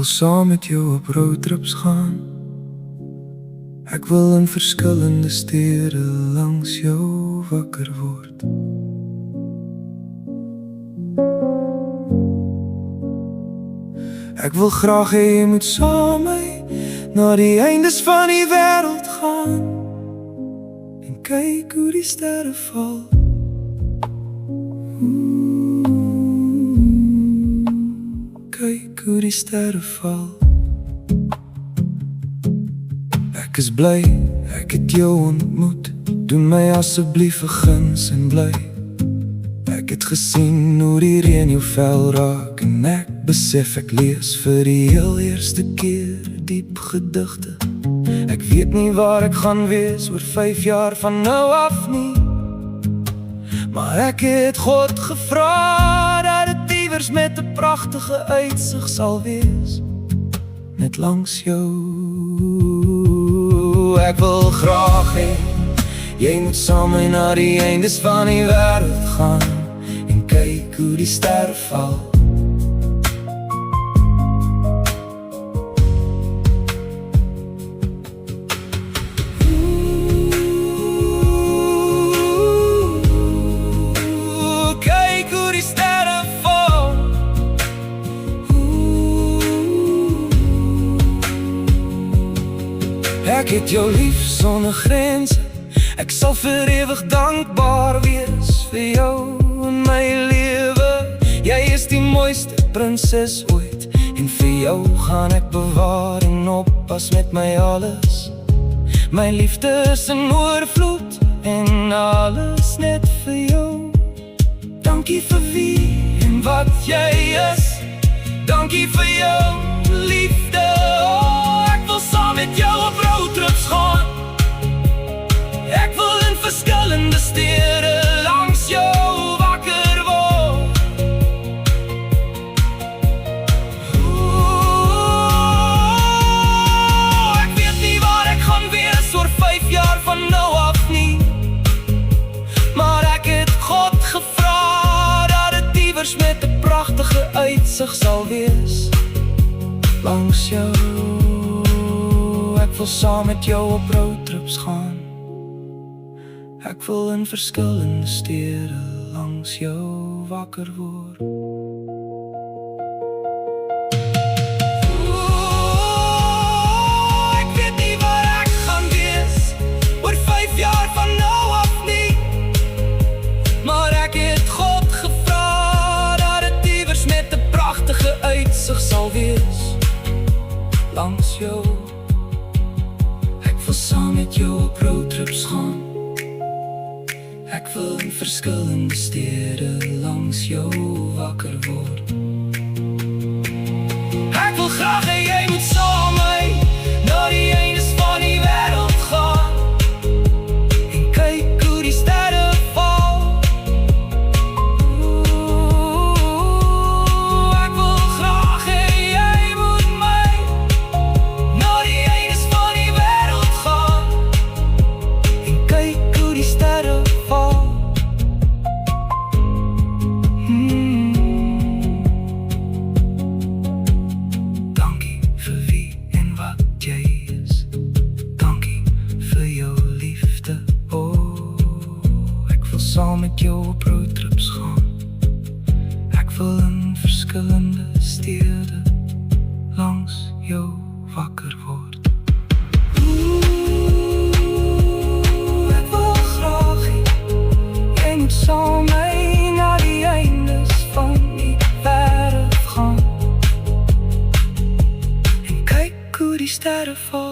wil saam met jou op roadtrips gaan. Ek wil in verskillende stede langs jou wakker word. Ek wil graag hê jy moet saam my na die eindes van die wêreld gaan en kyk hoe die sterre val. Kyk hoe die sterre val. Ek is bly, ek het jou ontmoet. Doen my asseblief 'n guns en bly. Ek het gesien hoe die reën jou vel raak en ek besef ek lees vir die heel eerste keer diep gedigte. Ek weet nie waar ek gaan wees oor 5 jaar van nou af nie, maar ek het God gevra dat dit iewers met 'n pragtige uitsig sal wees, net langs jou. Ek wil graag hê jy moet saam met my na die eindes van die wêreld gaan en kyk hoe die sterre val. Kyk hoe die sterre val. Ek het jou lief sonder grense. Ek sal vir ewig dankbaar wees vir jou in my lewe. Jy is die mooiste prinses ooit en vir jou gaan ek bewaar en oppas met my alles. My liefde is in oorvloed en alles net vir jou. Dankie vir wie en wat jy is. Dankie vir jou liefde. Ek wil saam met jou op roadtrips gaan. Ek wil in verskillende stede langs jou wakker word. Ek weet nie waar ek gaan wees oor 5 jaar van nou af nie, maar ek het God gevra dat dit iewers met 'n pragtige uitsig sal wees langs jou. Ek wil saam met jou op roadtrips gaan. Ek wil in verskillende stede langs jou wakker word. Ek weet nie waar ek gaan wees oor 5 jaar van nou af nie, maar ek het God gevra dat dit iewers met 'n pragtige uitsig sal wees langs jou. Ek wil saam met jou op roadtrips gaan. Ek wil in verskillende stede langs jou wakker word. Ek wil graag hê jy moet saam my na die eindes van die wêreld gaan en kyk hoe die sterre val. Ek wil graag hê jy moet my na die eindes van die wêreld gaan en kyk hoe die sterre val. Dankie vir wie en wat jy is. Dankie vir jou liefde. Ek wil saam met jou op roadtrips gaan. Ek wil in verskillende stede langs jou wakker word. Ek wil graag hê jy moet saam my na die eindes van die wêreld gaan en kyk hoe die sterre val.